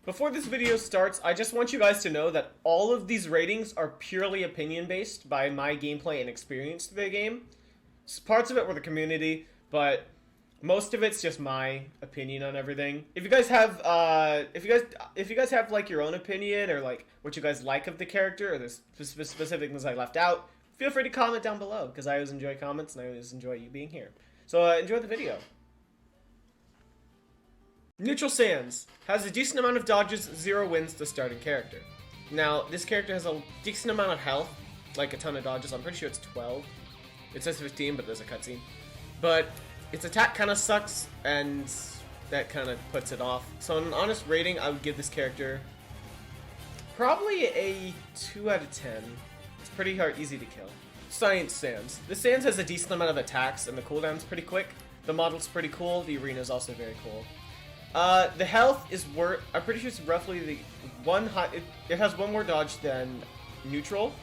Before this video starts, I just want you guys to know that all of these ratings are purely opinion-based by my gameplay and experience to the game. Parts of it were the community, but most of it's just my opinion on everything. If you guys have, if you guys have like your own opinion or like what you guys like of the character or the specific things I left out, feel free to comment down below because I always enjoy comments and I always enjoy you being here. So enjoy the video. Neutral Sans has a decent amount of dodges, 0 wins to starting character. Now, this character has a decent amount of health, like a ton of dodges. I'm pretty sure it's 12. It says 15, but there's a cutscene. But its attack kind of sucks, and that kind of puts it off. So on an honest rating, I would give this character probably a 2 out of 10. It's pretty hard, easy to kill. Science Sans. The Sans has a decent amount of attacks, and the cooldown's pretty quick. The model's pretty cool. The arena's also very cool. The health is worth. I'm pretty sure it's roughly the one high. It has one more dodge than neutral,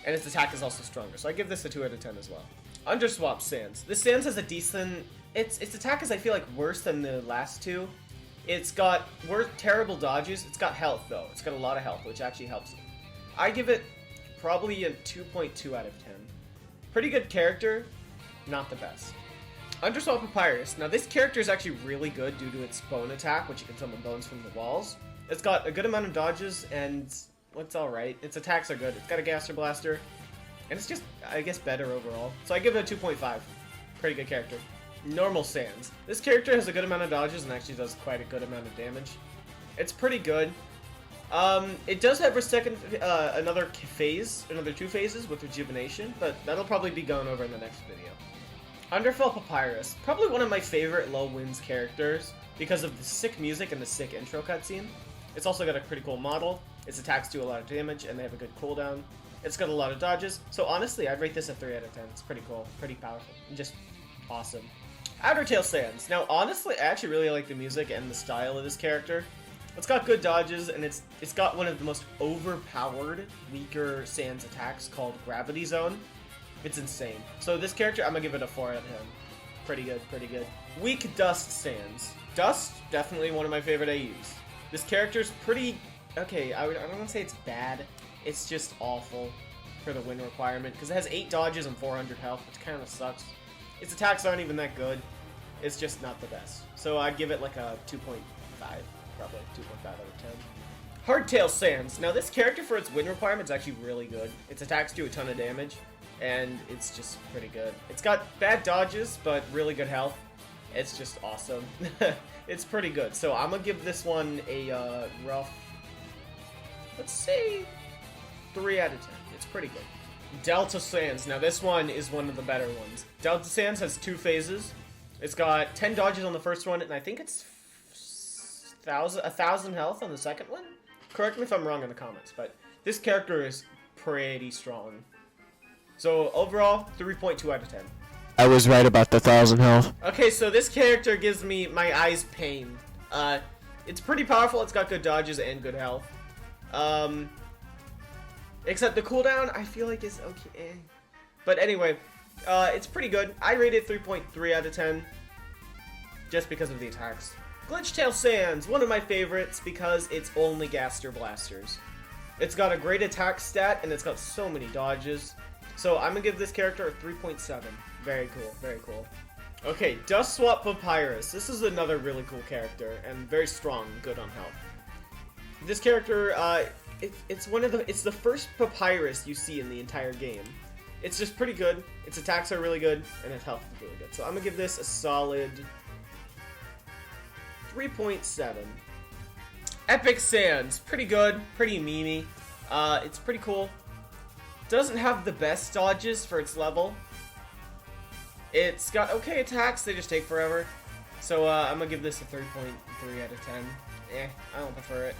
and its attack is also stronger. So I give this a 2 out of 10 as well. Underswap Sans. This Sans has a decent. Its attack is, I feel like, worse than the last two. It's got terrible dodges. It's got health though. It's got a lot of health, which actually helps. I give it probably a 2.2 out of 10. Pretty good character, not the best. Underswap Papyrus. Now this character is actually really good due to its bone attack, which you can summon bones from the walls. It's got a good amount of dodges, and it's alright. Its attacks are good. It's got a Gaster Blaster, and it's just, I guess, better overall. So I give it a 2.5. Pretty good character. Normal Sans. This character has a good amount of dodges and actually does quite a good amount of damage. It's pretty good. It does have a another two phases with Rejuvenation, but that'll probably be going over in the next video. Undertale Papyrus, probably one of my favorite low wins characters because of the sick music and the sick intro cutscene. It's also got a pretty cool model, its attacks do a lot of damage, and they have a good cooldown. It's got a lot of dodges, so honestly, I'd rate this a 3 out of 10. It's pretty cool, pretty powerful, and just awesome. Undertale Sans. Now, honestly, I actually really like the music and the style of this character. It's got good dodges, and it's got one of the most overpowered, weaker Sans attacks called Gravity Zone. It's insane. So this character, I'm gonna give it a 4 out of 10. Pretty good, pretty good. Weak Dust Sans. Dust, definitely one of my favorite AUs. This character's pretty... Okay, I don't want to say it's bad. It's just awful for the win requirement, because it has 8 dodges and 400 health, which kind of sucks. Its attacks aren't even that good. It's just not the best. So I'd give it like a 2.5, probably 2.5 out of 10. Hardtale Sans. Now this character, for its win requirement, is actually really good. Its attacks do a ton of damage, and it's just pretty good. It's got bad dodges, but really good health. It's just awesome. It's pretty good. So I'm gonna give this one a rough, let's say, 3 out of 10. It's pretty good. Delta Sans. Now this one is one of the better ones. Delta Sans has 2 phases. It's got 10 dodges on the first one, and I think it's 1,000 health on the second one? Correct me if I'm wrong in the comments, but this character is pretty strong. So overall, 3.2 out of 10. I was right about the 1,000 health. Okay, so this character gives me my eyes pain. It's pretty powerful. It's got good dodges and good health. Except the cooldown, I feel like is okay. But anyway, it's pretty good. I rate it 3.3 out of 10, just because of the attacks. Glitchtale Sans, one of my favorites because it's only Gaster Blasters. It's got a great attack stat, and it's got so many dodges. So I'm gonna give this character a 3.7. Very cool, very cool. Okay, Dustswap Papyrus. This is another really cool character, and very strong, good on health. This character, it's the first Papyrus you see in the entire game. It's just pretty good. Its attacks are really good, and its health is really good. So I'm gonna give this a solid 3.7. Epic Sans, pretty good, pretty memey. It's pretty cool. Doesn't have the best dodges for its level. It's got okay attacks, they just take forever. So I'm gonna give this a 3.3 out of 10. I don't prefer it.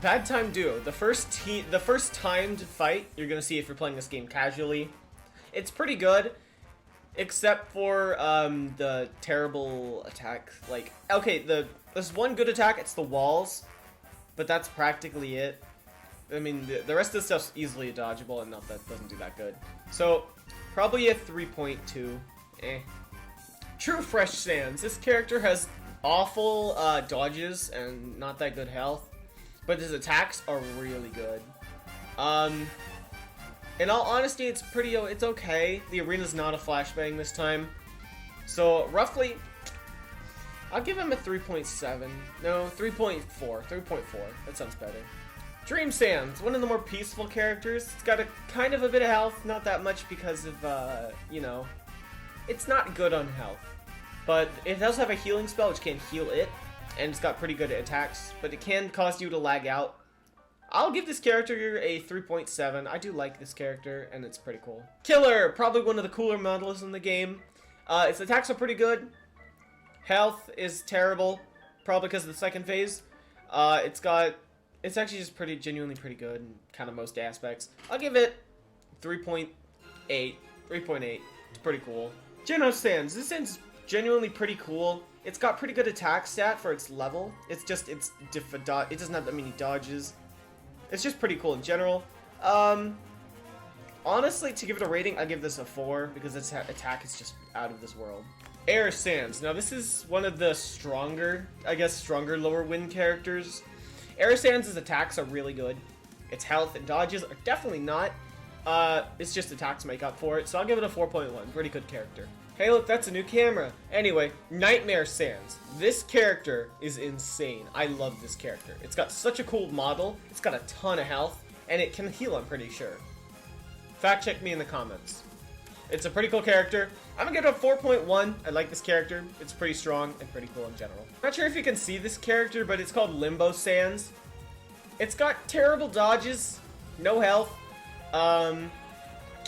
Bad Time Duo. The first timed fight you're gonna see if you're playing this game casually. It's pretty good, except for the terrible attack. Like, okay, there's one good attack. It's the walls, but that's practically it. I mean, the rest of the stuff's easily dodgeable, and that doesn't do that good. So, probably a 3.2. True Fresh Sans. This character has awful dodges and not that good health. but his attacks are really good. In all honesty, it's okay. The arena's not a flashbang this time. So, roughly, I'll give him a 3.7. No, 3.4. 3.4. That sounds better. Dream Sands, one of the more peaceful characters. It's got a kind of a bit of health, not that much because of, you know, it's not good on health. But it does have a healing spell which can heal it, and it's got pretty good attacks, but it can cause you to lag out. I'll give this character a 3.7. I do like this character, and it's pretty cool. Killer, probably one of the cooler models in the game. Its attacks are pretty good. Health is terrible, probably because of the second phase. It's actually just genuinely pretty good in kind of most aspects. I'll give it 3.8. 3.8. It's pretty cool. Geno Sands. This Sands is genuinely pretty cool. It's got pretty good attack stat for its level. It doesn't have that many dodges. It's just pretty cool in general. Honestly, to give it a rating, I give this a 4 because its attack is just out of this world. Air Sands. Now this is one of the stronger lower wind characters. Air Sands' attacks are really good. Its health and dodges are definitely not. It's just attacks make up for it, so I'll give it a 4.1. Pretty good character. Hey look, that's a new camera. Anyway, Nightmare Sands. This character is insane. I love this character. It's got such a cool model, it's got a ton of health, and it can heal, I'm pretty sure. Fact check me in the comments. It's a pretty cool character. I'm gonna give it a 4.1. I like this character. It's pretty strong and pretty cool in general. Not sure if you can see this character, but it's called Limbo Sands. It's got terrible dodges, no health.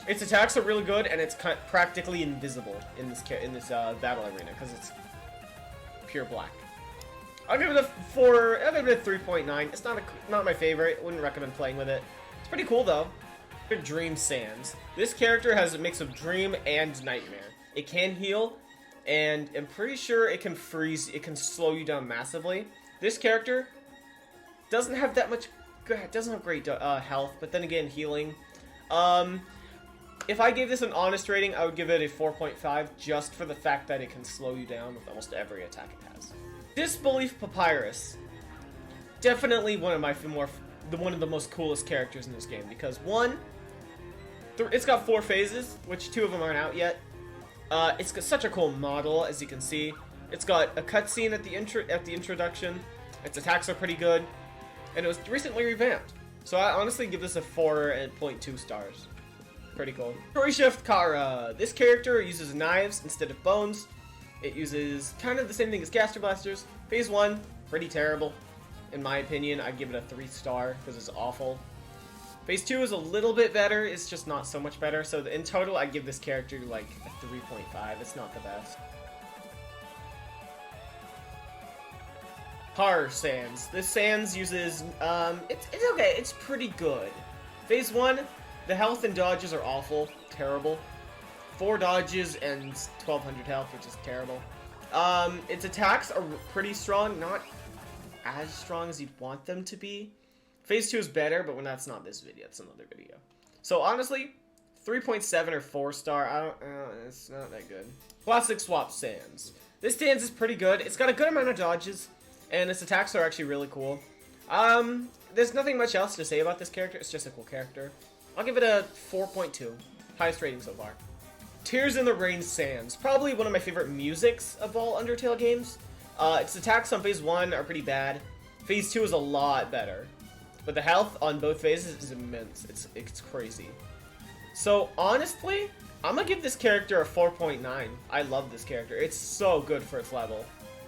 Its attacks are really good, and it's practically invisible in this battle arena because it's pure black. I'll give it a 4. I'll give it a 3.9. It's not my favorite. I wouldn't recommend playing with it. It's pretty cool though. Dream Sands. This character has a mix of Dream and Nightmare. It can heal, and I'm pretty sure it can freeze. It can slow you down massively. This character doesn't have that much. Doesn't have great health, but then again, healing. If I gave this an honest rating, I would give it a 4.5 just for the fact that it can slow you down with almost every attack it has. Disbelif Papyrus. Definitely one of the most coolest characters in this game because one, it's got 4 phases, which 2 of them aren't out yet. It's got such a cool model, as you can see. It's got a cutscene at the introduction. Its attacks are pretty good, and it was recently revamped. So I honestly give this a 4.2 stars. Pretty cool. Story Shift Kara. This character uses knives instead of bones. It uses kind of the same thing as Caster Blasters. Phase 1, pretty terrible. In my opinion, I'd give it a 3 star because it's awful. Phase 2 is a little bit better. It's just not so much better. So in total, I'd give this character like a 3.5. It's not the best. Har Sands. This Sands uses, it's okay. It's pretty good. Phase 1, the health and dodges are awful. Terrible. 4 dodges and 1200 health, which is terrible. Its attacks are pretty strong. Not as strong as you'd want them to be. Phase 2 is better, but when that's not this video, it's another video. So honestly, 3.7 or 4 star, it's not that good. Classic Swap Sands. This Sands is pretty good. It's got a good amount of dodges, and its attacks are actually really cool. There's nothing much else to say about this character. It's just a cool character. I'll give it a 4.2. Highest rating so far. Tears in the Rain Sands. Probably one of my favorite musics of all Undertale games. Its attacks on Phase 1 are pretty bad. Phase 2 is a lot better. But the health on both phases is immense. It's crazy. So, honestly, I'm gonna give this character a 4.9. I love this character. It's so good for its level.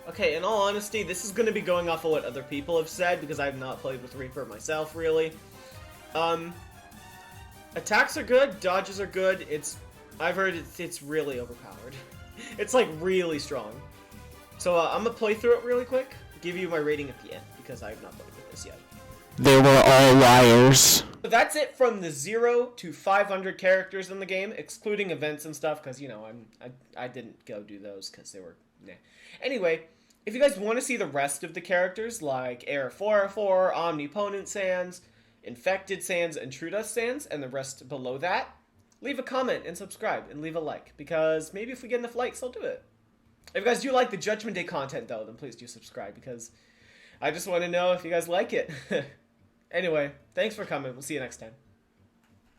Okay, in all honesty, this is gonna be going off of what other people have said, because I have not played with Reaper myself, really. Attacks are good, dodges are good. I've heard it's really overpowered. It's like really strong. So I'm gonna play through it really quick, give you my rating at the end, because I have not played with this yet. They were all liars. So that's it from the 0 to 500 characters in the game, excluding events and stuff, because, you know, I didn't go do those, because they were, nah. Anyway, if you guys want to see the rest of the characters, like Air 404, Omnipotent Sands, Infected Sands, and True Dust Sands, and the rest below that, leave a comment and subscribe, and leave a like, because maybe if we get enough likes, I'll do it. If you guys do like the Judgment Day content, though, then please do subscribe, because I just want to know if you guys like it. Anyway, thanks for coming. We'll see you next time.